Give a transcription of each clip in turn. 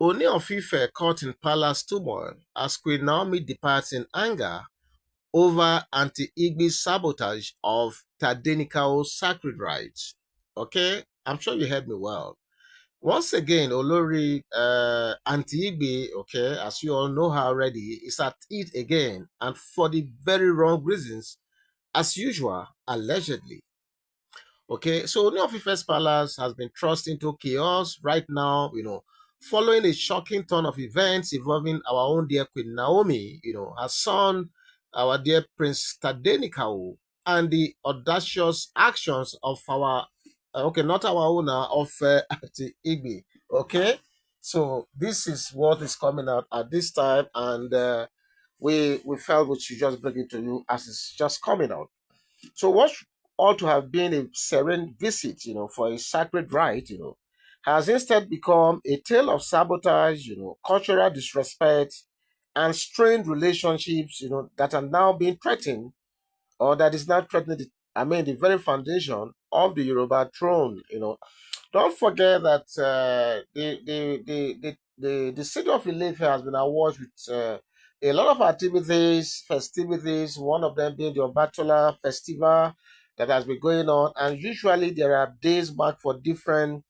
Ooni of Ife caught in palace turmoil as Queen Naomi departs in anger over ANTIE IGBI's sabotage of Tadenikawo's sacred rites. Okay, I'm sure you heard me well. Once again, Olori ANTIE IGBI, okay, as you all know her already, is at it again and for the very wrong reasons, as usual, allegedly. Okay, so Ooni of Ife's palace has been thrust into chaos right now, following a shocking turn of events involving our own dear Queen Naomi, her son, our dear Prince Tadenikawo, and the audacious actions of our, okay, not our owner, of Auntie Igbi. Okay, so this is what is coming out at this time, and we felt we should just bring it to you as it's just coming out. So what ought to have been a serene visit, for a sacred rite, has instead become a tale of sabotage, cultural disrespect, and strained relationships, that are now being threatened, or that is now threatening the very foundation of the Yoruba throne. Don't forget that the city of Ilefe has been awash with a lot of activities, festivities, one of them being the Obatola Festival that has been going on. And usually there are days marked for different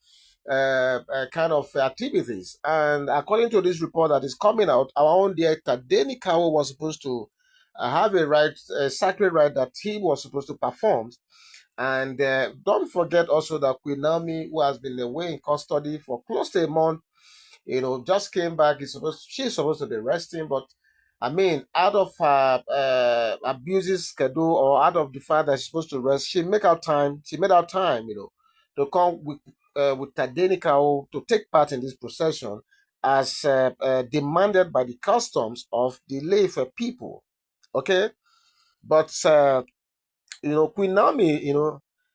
kind of activities. And according to this report that is coming out, our own dear Tadenikawo was supposed to have a sacred rite that he was supposed to perform. And don't forget also that Queen Naomi, who has been away in custody for close to a month, just came back. She's supposed to be resting, but out of her abuses schedule or out of the fact that she's supposed to rest, she made out time. To come with Tadenikawo to take part in this procession as demanded by the customs of the Ife people. Okay, but Queen Naomi,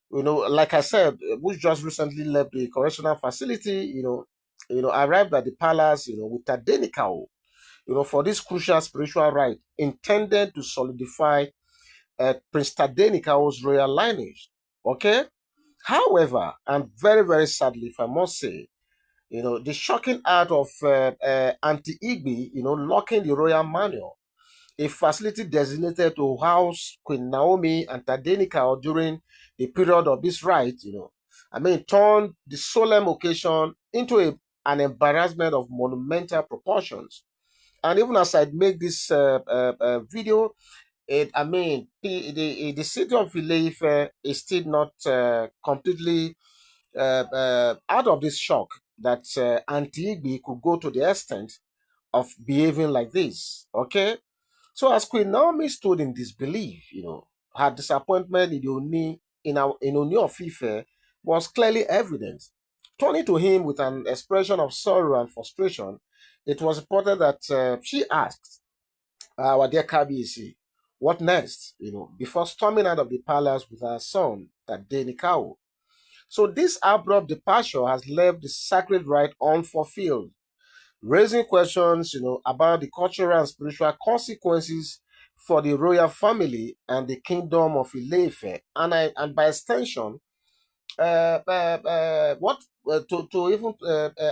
like I said, which just recently left the correctional facility, arrived at the palace, with Tadenikawo, for this crucial spiritual rite intended to solidify Prince Tadenikawo's royal lineage. Okay? However, and very, very sadly, if I must say, the shocking act of Auntie Igbi, locking the royal manual, a facility designated to house Queen Naomi and Tadenika during the period of this rite, turned the solemn occasion into an embarrassment of monumental proportions. And even as I make this video, the city of Ileife is still not completely out of this shock that Auntie Igbi could go to the extent of behaving like this. Okay, so as Queen Naomi stood in disbelief, her disappointment in Ooni of Ife was clearly evident. Turning to him with an expression of sorrow and frustration, it was reported that she asked our dear Kabiyesi, what next? Before storming out of the palace with her son, Tadenikawo. So this abrupt departure has left the sacred rite unfulfilled, raising questions, about the cultural and spiritual consequences for the royal family and the kingdom of Ileife, and by extension, what to even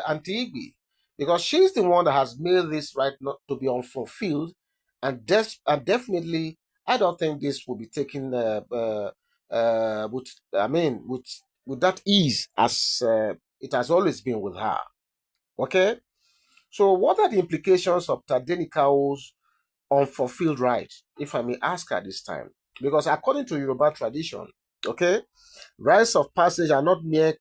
Auntie Igbi, because she's the one that has made this right not to be unfulfilled, and definitely, I don't think this will be taken with that ease as it has always been with her. Okay. So, what are the implications of Tadenikao's unfulfilled right, if I may ask at this time? Because according to Yoruba tradition, okay, rites of passage are not mere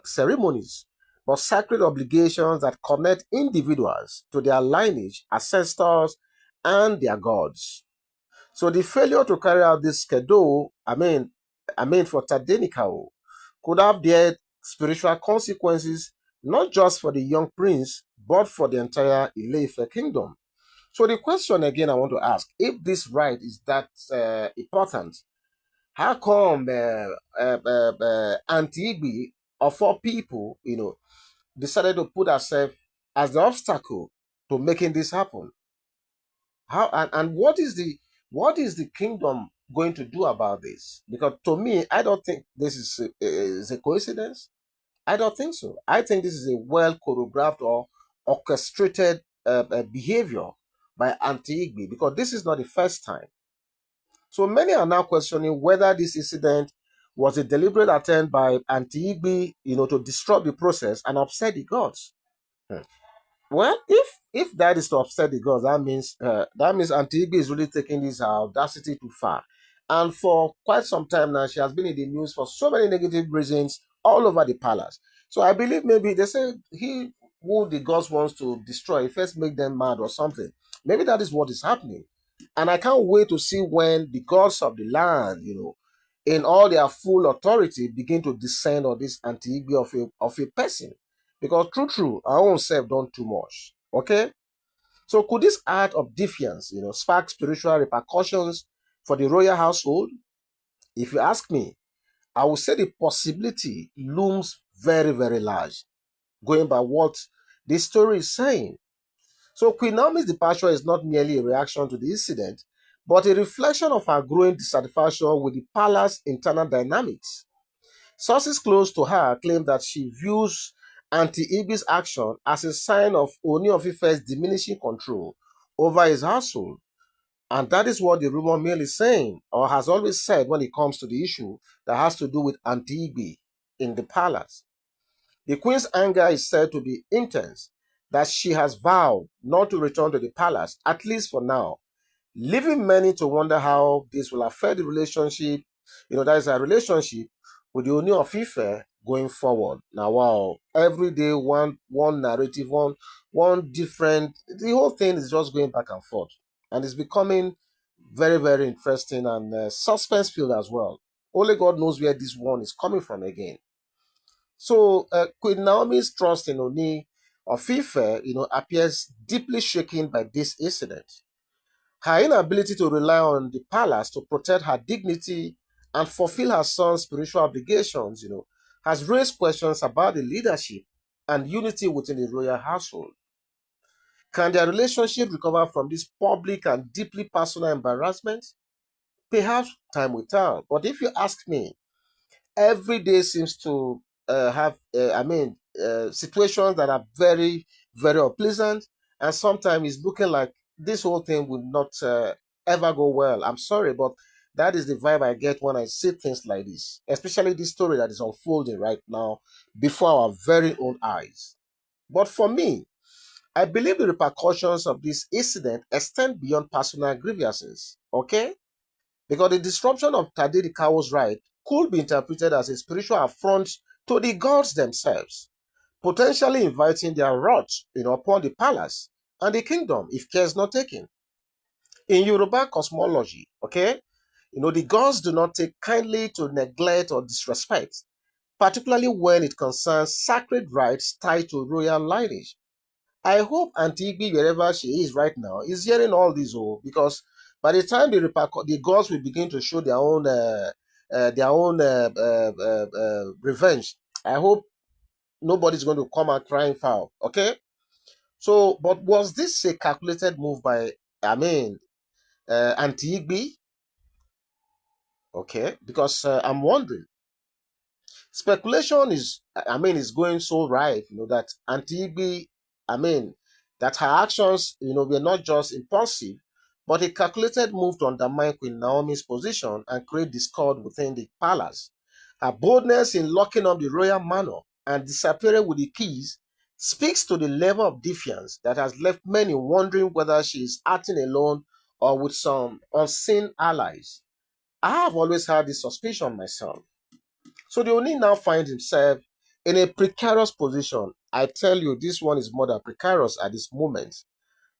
ceremonies, but sacred obligations that connect individuals to their lineage, ancestors, and their gods. So, the failure to carry out this schedule, for Tadenikao, could have their spiritual consequences not just for the young prince, but for the entire Ileife kingdom. So the question again I want to ask, if this right is that important, how come Auntie Igbi, of all people, decided to put herself as the obstacle to making this happen? How and what is the kingdom going to do about this? Because to me, I don't think this is a coincidence. I don't think so. I think this is a well choreographed or orchestrated behavior by ANTIE IGBI, because this is not the first time. So many are now questioning whether this incident was a deliberate attempt by ANTIE IGBI, to disrupt the process and upset the gods. Hmm. Well, if that is to upset the gods, that means Auntie Igbi is really taking this audacity too far. And for quite some time now, she has been in the news for so many negative reasons all over the palace. So I believe maybe they say he who the gods wants to destroy, he first make them mad or something. Maybe that is what is happening. And I can't wait to see when the gods of the land, in all their full authority, begin to descend on this Auntie Igbi of a person. Because true, our own self done too much. Okay? So could this act of defiance, spark spiritual repercussions for the royal household? If you ask me, I would say the possibility looms very, very large, going by what this story is saying. So Queen Naomi's departure is not merely a reaction to the incident, but a reflection of her growing dissatisfaction with the palace internal dynamics. Sources close to her claim that she views Auntie Ibi's action as a sign of Ooni of Ife's diminishing control over his household. And that is what the rumor mill is saying, or has always said when it comes to the issue that has to do with Auntie Ibi in the palace. The queen's anger is said to be intense, that she has vowed not to return to the palace, at least for now, leaving many to wonder how this will affect the relationship, that is a relationship with the Ooni of Ife going forward. Now, wow, every day one narrative, one different. The whole thing is just going back and forth, and it's becoming very, very interesting and suspense filled as well. Only God knows where this one is coming from again. So, Queen Naomi's trust in Ooni of Ife, appears deeply shaken by this incident. Her inability to rely on the palace to protect her dignity and fulfill her son's spiritual obligations, has raised questions about the leadership and unity within the royal household. Can their relationship recover from this public and deeply personal embarrassment? Perhaps time will tell. But if you ask me, every day seems to have, situations that are very, very unpleasant. And sometimes it's looking like this whole thing will not ever go well. I'm sorry, but that is the vibe I get when I see things like this, especially this story that is unfolding right now before our very own eyes. But for me, I believe the repercussions of this incident extend beyond personal grievances. Okay? Because the disruption of Tadenikawo's right could be interpreted as a spiritual affront to the gods themselves, potentially inviting their wrath, upon the palace and the kingdom if care is not taken. In Yoruba cosmology, okay, the gods do not take kindly to neglect or disrespect, particularly when it concerns sacred rites tied to royal lineage. I hope Auntie Igbi, wherever she is right now, is hearing all this, because by the time the gods will begin to show their own revenge, I hope nobody's going to come out crying foul. Okay, so but was this a calculated move by Auntie Igbi? Okay, because I'm wondering. Speculation is going so rife, that Antigbe, I mean, that her actions, were not just impulsive, but a calculated move to undermine Queen Naomi's position and create discord within the palace. Her boldness in locking up the royal manor and disappearing with the keys speaks to the level of defiance that has left many wondering whether she is acting alone or with some unseen allies. I have always had this suspicion myself. So the Oni now finds himself in a precarious position. I tell you, this one is more than precarious at this moment.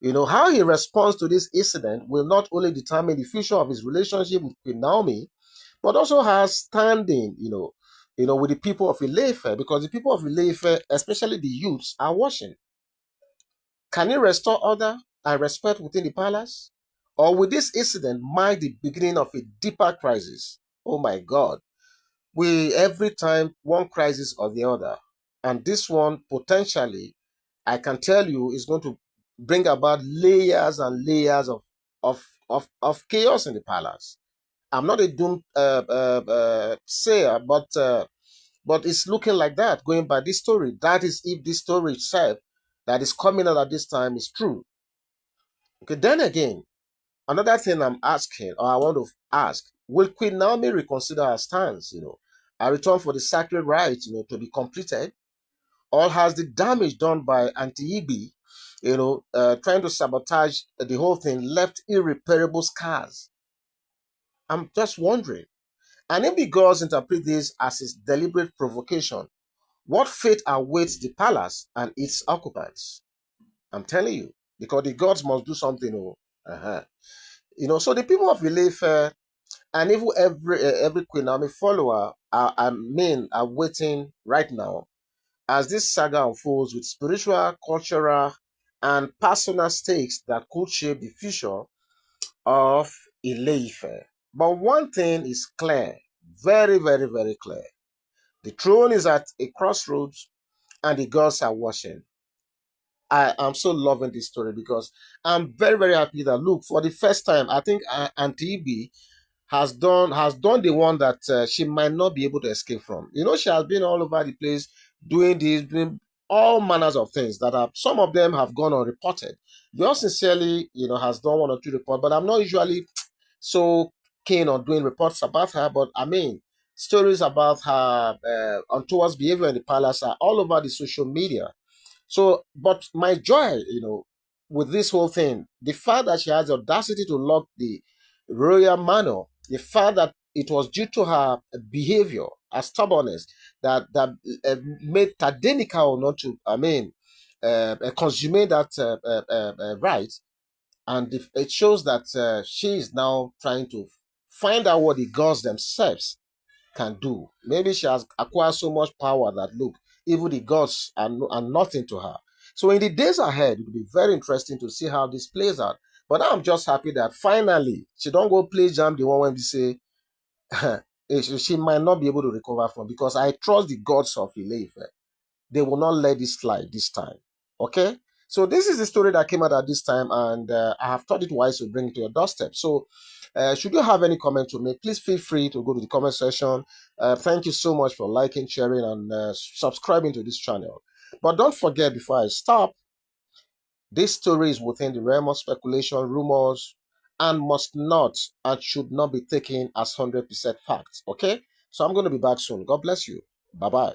How he responds to this incident will not only determine the future of his relationship with Naomi, but also her standing, with the people of Ileife, because the people of Ileife, especially the youths, are watching. Can he restore order and respect within the palace? Or will this incident mark the beginning of a deeper crisis? Oh my God. We every time one crisis or the other, and this one potentially, I can tell you, is going to bring about layers and layers of chaos in the palace. I'm not a doom sayer, but it's looking like that. Going by this story, that is if this story itself that is coming out at this time is true. Okay, then again, another thing I'm asking, or I want to ask, will Queen Naomi reconsider her stance? A return for the sacred rite, to be completed, or has the damage done by ANTIE IGBI, trying to sabotage the whole thing, left irreparable scars? I'm just wondering. And if the gods interpret this as a deliberate provocation, what fate awaits the palace and its occupants? I'm telling you, because the gods must do something. Uh-huh. So the people of Ife and even every Queen Naomi follower are waiting right now as this saga unfolds with spiritual, cultural, and personal stakes that could shape the future of Ife. But one thing is clear, very, very, very clear. The throne is at a crossroads and the gods are watching. I am so loving this story because I'm very, very happy that, look, for the first time, I think Auntie Ibi has done the one that she might not be able to escape from. She has been all over the place doing all manners of things that some of them have gone unreported. Yours sincerely, has done one or two reports, but I'm not usually so keen on doing reports about her. But I mean, stories about her untoward behavior in the palace are all over the social media. So, but my joy, with this whole thing, the fact that she has the audacity to lock the royal manor, the fact that it was due to her behavior, her stubbornness, that made Tadenikawo not to, consummate that right, and it shows that she is now trying to find out what the gods themselves can do. Maybe she has acquired so much power that, look, even the gods are nothing to her. So in the days ahead, it will be very interesting to see how this plays out. But I'm just happy that finally she don't go play jam the one when they say she might not be able to recover from, because I trust the gods of Ileife. They will not let this slide this time. Okay? So this is the story that came out at this time, and I have thought it wise to bring it to your doorstep. So should you have any comment to make, please feel free to go to the comment section. Thank you so much for liking, sharing, and subscribing to this channel. But don't forget, before I stop, this story is within the realm of speculation, rumors, and must not and should not be taken as 100% facts. Okay? So I'm going to be back soon. God bless you. Bye-bye.